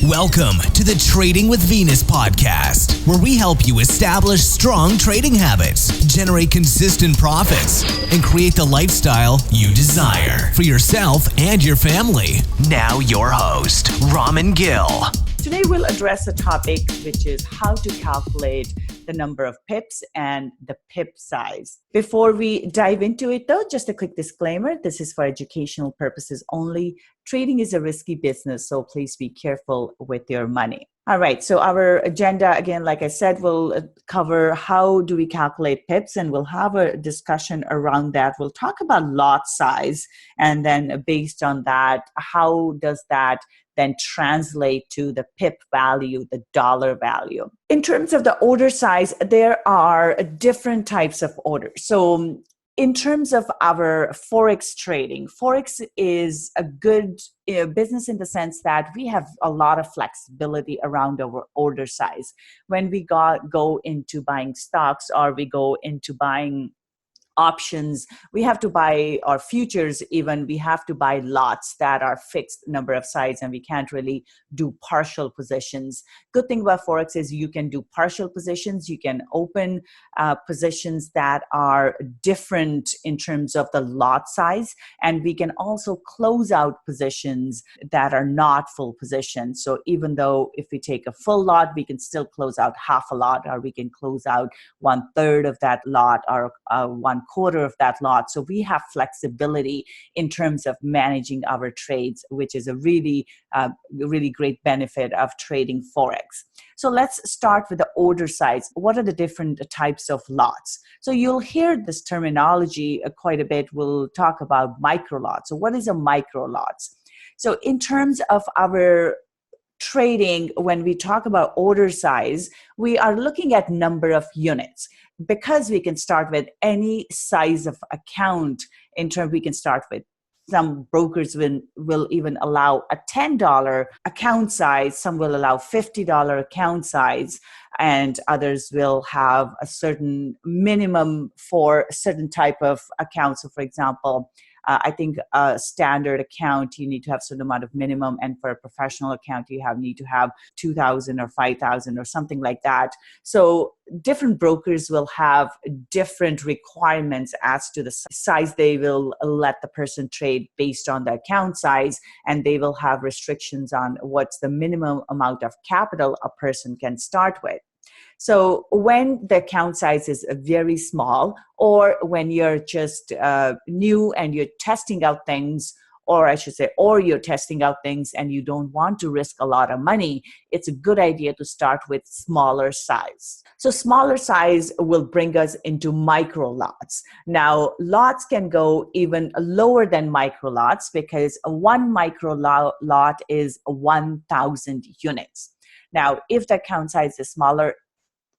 Welcome to the Trading with Venus podcast, where we help you establish strong trading habits, generate consistent profits, and create the lifestyle you desire for yourself and your family. Now your host, Raman Gill. Today we'll address a topic which is how to calculate the number of pips and the pip size. Before we dive into it though, just a quick disclaimer, this is for educational purposes only. Trading is a risky business, so please be careful with your money. All right, so our agenda, again, like I said, we'll cover how do we calculate pips, and we'll have a discussion around that. We'll talk about lot size, and then based on that, how does that then translate to the pip value, the dollar value. In terms of the order size, there are different types of orders. So in terms of our Forex trading, Forex is a good business in the sense that we have a lot of flexibility around our order size. When we go into buying stocks or we go into buying options, we have to buy, or futures even, we have to buy lots that are fixed number of size, and we can't really do partial positions. Good thing about Forex is you can do partial positions. You can open positions that are different in terms of the lot size, and we can also close out positions that are not full positions. So even though if we take a full lot, we can still close out half a lot, or we can close out 1/3 of that lot, or 1/4 of that lot. So we have flexibility in terms of managing our trades, which is a really great benefit of trading Forex. So let's start with the order size. What are the different types of lots? So you'll hear this terminology quite a bit. We'll talk about micro lots. So what is a micro lots? So in terms of our trading, when we talk about order size, we are looking at number of units, because we can start with any size of account. In terms, we can start with, some brokers will even allow a $10 account size, some will allow $50 account size, and others will have a certain minimum for a certain type of account. So for example, I think a standard account, you need to have a certain amount of minimum, and for a professional account, you need to have 2,000 or 5,000 or something like that. So different brokers will have different requirements as to the size they will let the person trade based on the account size, and they will have restrictions on what's the minimum amount of capital a person can start with. So when the account size is very small, or when you're just new and you're testing out things, or I should say, or you're testing out things and you don't want to risk a lot of money, it's a good idea to start with smaller size. So smaller size will bring us into micro lots. Now, lots can go even lower than micro lots, because one micro lot is 1,000 units. Now, if the account size is smaller,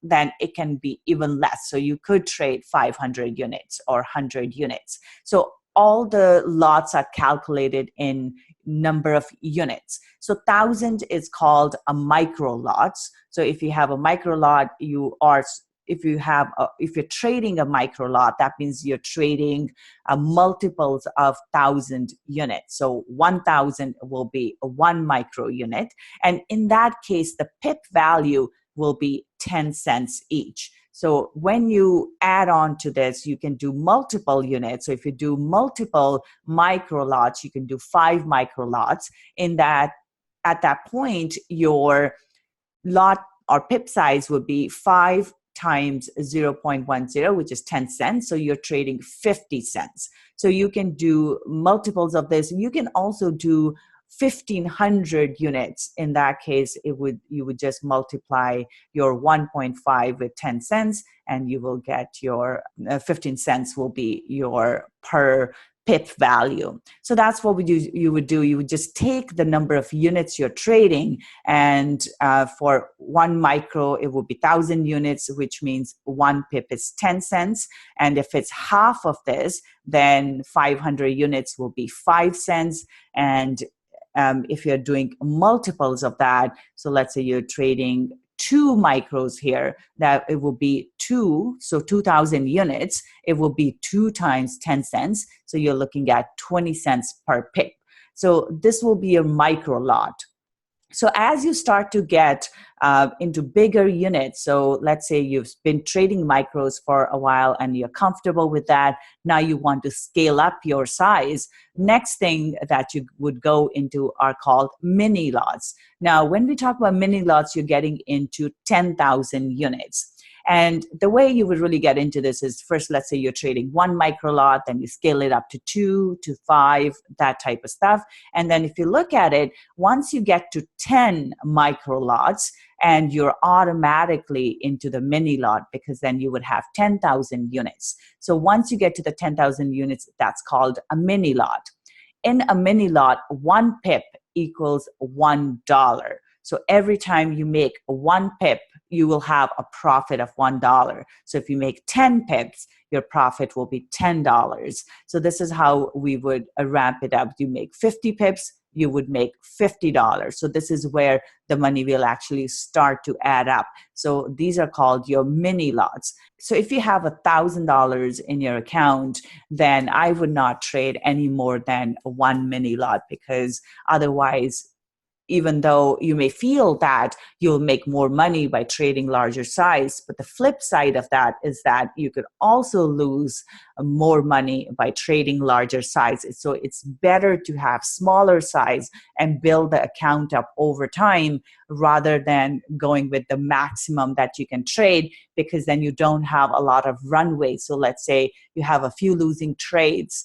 then it can be even less. So you could trade 500 units or 100 units. So all the lots are calculated in number of units. So 1,000 is called a micro lot. So if you have a micro lot, if you're trading a micro lot, that means you're trading multiples of 1,000 units. So 1,000 will be one micro unit. And in that case, the pip value will be 10 cents each. So when you add on to this, you can do multiple units. So if you do multiple micro lots, you can do 5 micro lots. In that, at that point, your lot or pip size would be 5 times 0.10, which is 10 cents. So you're trading 50 cents. So you can do multiples of this. You can also do 1,500 units. In that case, you would just multiply your 1.5 with 10 cents, and you will get your 15 cents will be your per pip value. So that's what you would do. You would just take the number of units you're trading, and for one micro, it would be 1,000 units, which means one pip is 10 cents. And if it's half of this, then 500 units will be 5 cents. And if you're doing multiples of that, so let's say you're trading 2 micros here, that it will be 2, so 2,000 units, it will be 2 times 10 cents. So you're looking at 20 cents per pip. So this will be a micro lot. So as you start to get into bigger units, so let's say you've been trading micros for a while and you're comfortable with that, now you want to scale up your size. Next thing that you would go into are called mini lots. Now, when we talk about mini lots, you're getting into 10,000 units. And the way you would really get into this is first, let's say you're trading one micro lot, then you scale it up to 2 to 5, that type of stuff. And then if you look at it, once you get to 10 micro lots, and you're automatically into the mini lot, because then you would have 10,000 units. So once you get to the 10,000 units, that's called a mini lot. In a mini lot, 1 pip equals $1. So every time you make 1 pip, you will have a profit of $1. So if you make 10 pips, your profit will be $10. So this is how we would ramp it up. You make 50 pips, you would make $50. So this is where the money will actually start to add up. So these are called your mini lots. So if you have $1,000 in your account, then I would not trade any more than one mini lot, because otherwise, even though you may feel that you'll make more money by trading larger size, but the flip side of that is that you could also lose more money by trading larger sizes. So it's better to have smaller size and build the account up over time, rather than going with the maximum that you can trade, because then you don't have a lot of runway. So let's say you have a few losing trades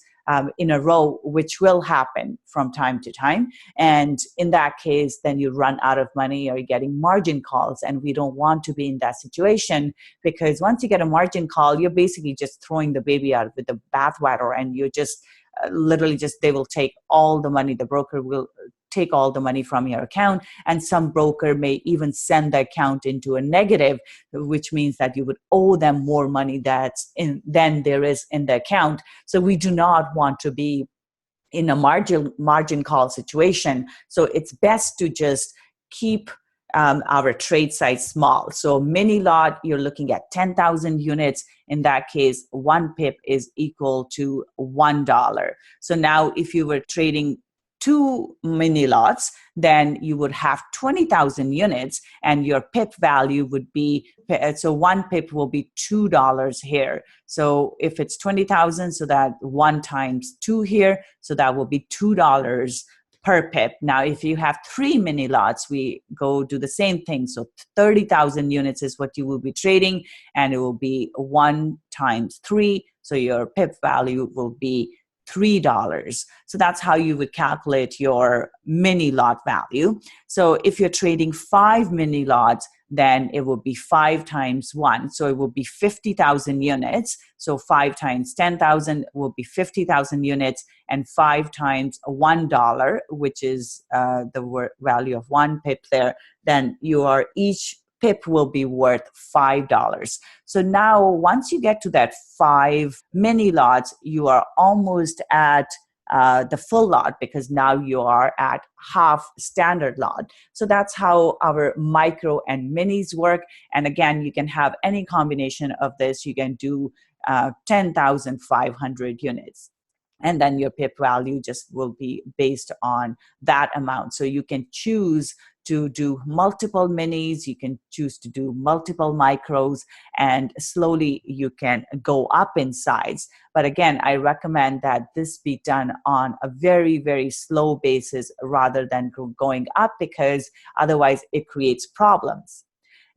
in a row, which will happen from time to time. And in that case, then you run out of money or you're getting margin calls. And we don't want to be in that situation, because once you get a margin call, you're basically just throwing the baby out with the bathwater, and you're just literally just, they will take all the money. The broker will take all the money from your account, and some broker may even send the account into a negative, which means that you would owe them more money than there is in the account. So we do not want to be in a margin call situation. So it's best to just keep our trade size small. So mini lot, you're looking at 10,000 units. In that case, 1 pip is equal to $1. So now if you were trading 2 mini lots, then you would have 20,000 units, and your pip value would be, so 1 pip will be $2 here. So if it's 20,000, so that 1 times 2 here, so that will be $2 per pip. Now, if you have 3 mini lots, we go do the same thing. So 30,000 units is what you will be trading, and it will be 1 times 3. So your pip value will be $3. So that's how you would calculate your mini lot value. So if you're trading 5 mini lots, then it will be 5 times 1. So it will be 50,000 units. So 5 times 10,000 will be 50,000 units, and 5 times $1, which is the value of 1 pip there, then each pip will be worth $5. So now once you get to that 5 mini lots, you are almost at the full lot, because now you are at half standard lot. So that's how our micro and minis work. And again, you can have any combination of this. You can do 10,500 units. And then your pip value just will be based on that amount. So you can choose to do multiple minis, you can choose to do multiple micros, and slowly you can go up in size. But again, I recommend that this be done on a very, very slow basis rather than going up, because otherwise it creates problems.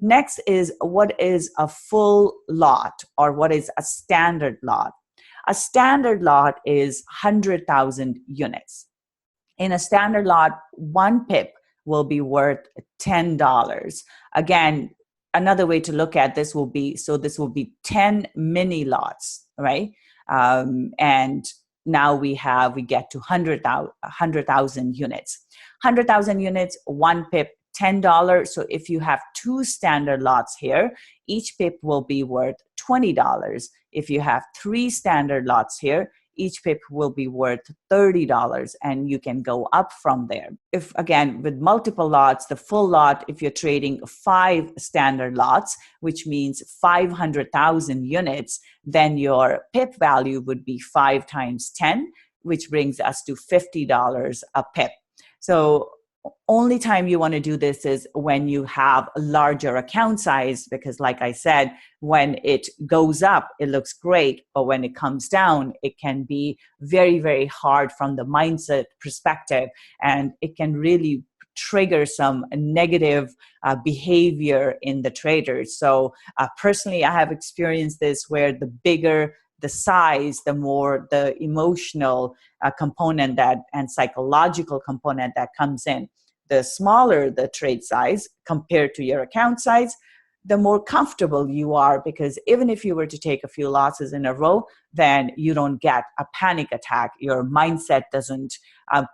Next is, what is a full lot, or what is a standard lot? A standard lot is 100,000 units. In a standard lot, 1 pip will be worth $10. Again, another way to look at this will be, so this will be 10 mini lots, right? And now we get to 100,000 units. 100,000 units, 1 pip, $10. So if you have 2 standard lots here, each pip will be worth $20. If you have 3 standard lots here, each pip will be worth $30, and you can go up from there. If again, with multiple lots, the full lot, if you're trading 5 standard lots, which means 500,000 units, then your pip value would be 5 times 10, which brings us to $50 a pip. So Only time you want to do this is when you have a larger account size, because like I said, when it goes up, it looks great. But when it comes down, it can be very, very hard from the mindset perspective. And it can really trigger some negative behavior in the traders. So personally, I have experienced this where the bigger the size, the more the emotional component that and psychological component that comes in. The smaller the trade size compared to your account size, the more comfortable you are, because even if you were to take a few losses in a row, then you don't get a panic attack. Your mindset doesn't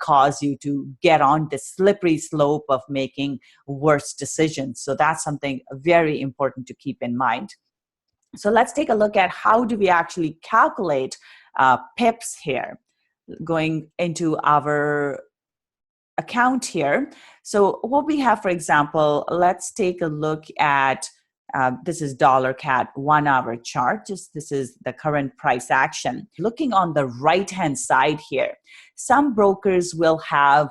cause you to get on the slippery slope of making worse decisions. So that's something very important to keep in mind. So let's take a look at how do we actually calculate pips here. Going into our account here. So what we have, for example, let's take a look at this is dollar cat 1 hour chart. This is the current price action. Looking on the right hand side here, some brokers will have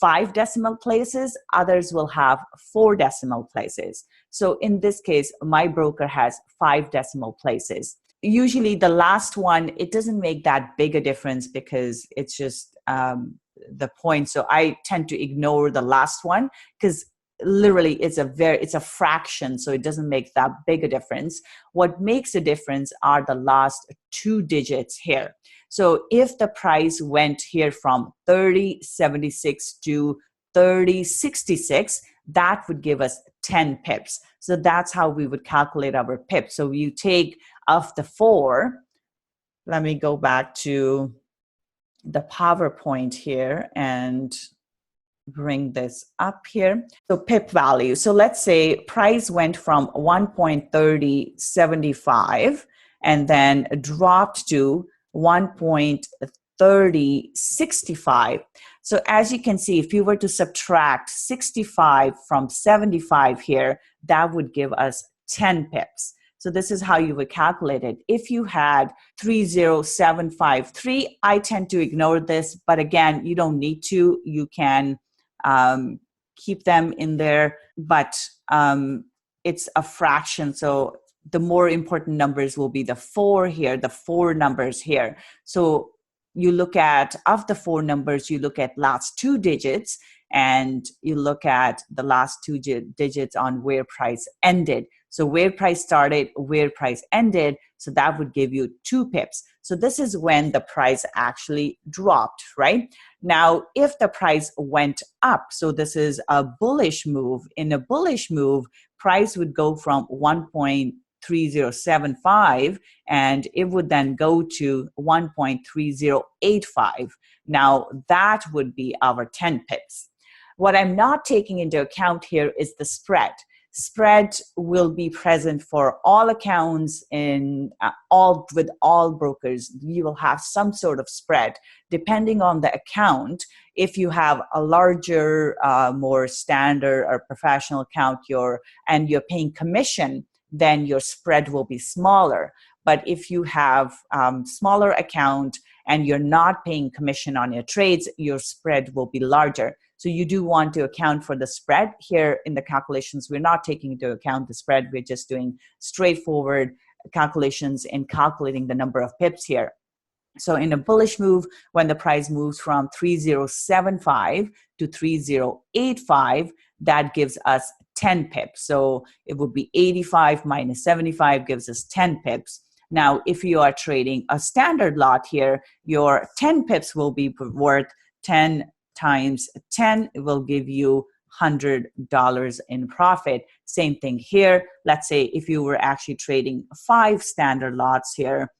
5 decimal places, others will have 4 decimal places. So in this case, my broker has 5 decimal places. Usually the last one, it doesn't make that big a difference because it's just the point. So I tend to ignore the last one because literally it's a fraction, so it doesn't make that big a difference. What makes a difference are the last 2 digits here. So if the price went here from 30.76 to 30.66, that would give us 10 pips. So that's how we would calculate our pips. So you take of the 4, let me go back to the PowerPoint here and bring this up here. So pip value. So let's say price went from 1.3075 and then dropped to 1.3065. So as you can see, if you were to subtract 65 from 75 here, that would give us 10 pips. So this is how you would calculate it. If you had 30753, I tend to ignore this, but again, you don't need to. You can keep them in there, but it's a fraction. So the more important numbers will be the 4 here, the 4 numbers here. So you look at, of the 4 numbers, you look at last 2 digits and you look at the last 2 digits on where price ended. So where price started, where price ended, so that would give you 2 pips. So this is when the price actually dropped, right? Now, if the price went up, so this is a bullish move. In a bullish move, price would go from 1.3075 and it would then go to 1.3085. Now, that would be our 10 pips. What I'm not taking into account here is the spread. Spread will be present for all accounts with all brokers. You will have some sort of spread depending on the account. If you have a larger, more standard or professional account, and you're paying commission, then your spread will be smaller. But if you have smaller account and you're not paying commission on your trades, your spread will be larger. So you do want to account for the spread here in the calculations. We're not taking into account the spread. We're just doing straightforward calculations and calculating the number of pips here. So in a bullish move, when the price moves from 3075 to 3085, that gives us 10 pips. So it would be 85 minus 75 gives us 10 pips. Now, if you are trading a standard lot here, your 10 pips will be worth 10 times 10, it will give you $100 in profit. Same thing here. Let's say if you were actually trading 5 standard lots here,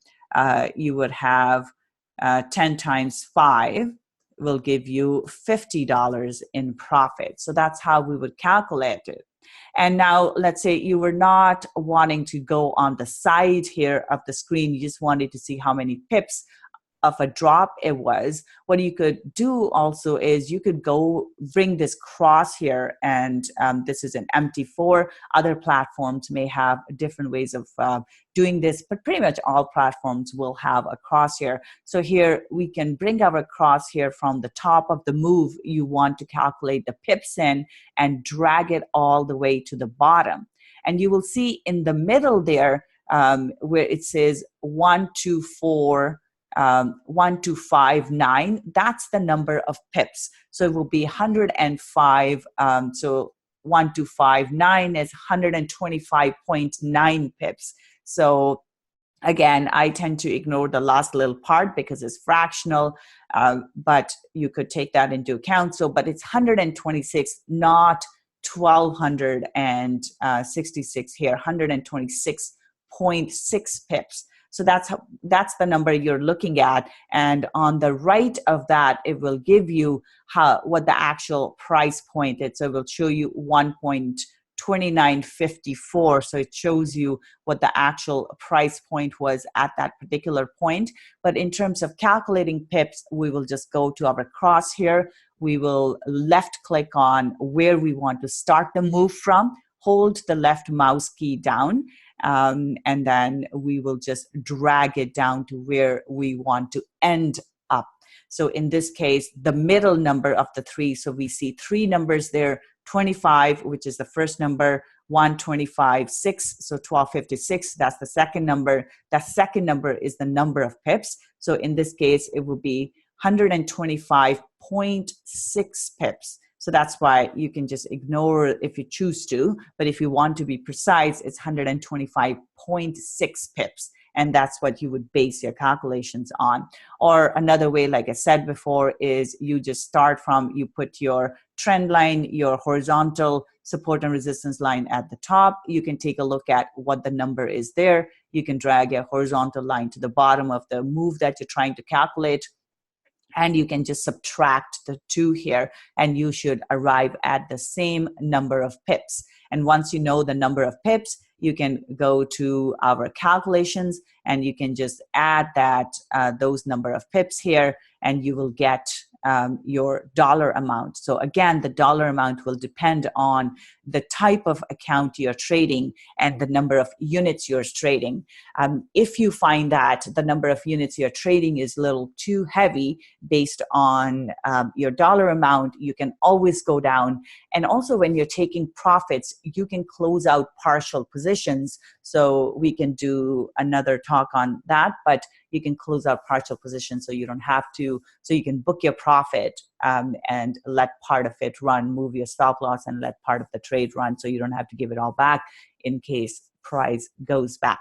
you would have 10 times 5 will give you $50 in profit. So that's how we would calculate it. And now let's say you were not wanting to go on the side here of the screen. You just wanted to see how many pips of a drop it was, what you could do also is you could go bring this cross here, and this is an MT4. Other platforms may have different ways of doing this, but pretty much all platforms will have a cross here. So here we can bring our cross here from the top of the move you want to calculate the pips in and drag it all the way to the bottom. And you will see in the middle there where it says 1259, that's the number of pips. So it will be 105. So 1259 is 125.9 pips. So again, I tend to ignore the last little part because it's fractional, but you could take that into account. So, but it's 126, not 1266 here, 126.6 pips. So that's the number you're looking at. And on the right of that, it will give you what the actual price point is. So it will show you 1.2954. So it shows you what the actual price point was at that particular point. But in terms of calculating pips, we will just go to our cross here. We will left click on where we want to start the move from, hold the left mouse key down, and then we will just drag it down to where we want to end up. So in this case, the middle number of the three, so we see three numbers there, 25, which is the first number, 125.6, so 1256, that's the second number. That second number is the number of pips. So in this case, it will be 125.6 pips. So that's why you can just ignore it if you choose to. But if you want to be precise, it's 125.6 pips. And that's what you would base your calculations on. Or another way, like I said before, is you just start from, you put your trend line, your horizontal support and resistance line at the top. You can take a look at what the number is there. You can drag a horizontal line to the bottom of the move that you're trying to calculate. And you can just subtract the two here, and you should arrive at the same number of pips. And once you know the number of pips, you can go to our calculations and you can just add that those number of pips here, and you will get your dollar amount. So again, the dollar amount will depend on the type of account you're trading and the number of units you're trading. If you find that the number of units you're trading is a little too heavy based on your dollar amount, you can always go down. And also when you're taking profits, you can close out partial positions. So we can do another talk on that, but you can close out partial positions so you don't have to, so you can book your profit and let part of it run, move your stop loss and let part of the trade run so you don't have to give it all back in case price goes back.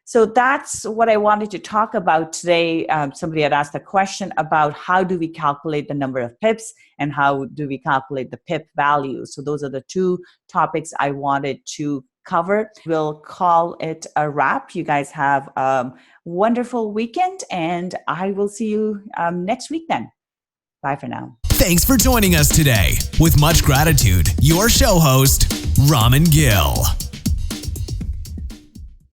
So that's what I wanted to talk about today. Somebody had asked a question about how do we calculate the number of pips and how do we calculate the pip value. So those are the two topics I wanted to cover. We'll call it a wrap. You guys have a wonderful weekend, and I will see you next week then. Bye for now. Thanks for joining us today. With much gratitude, your show host, Raman Gill.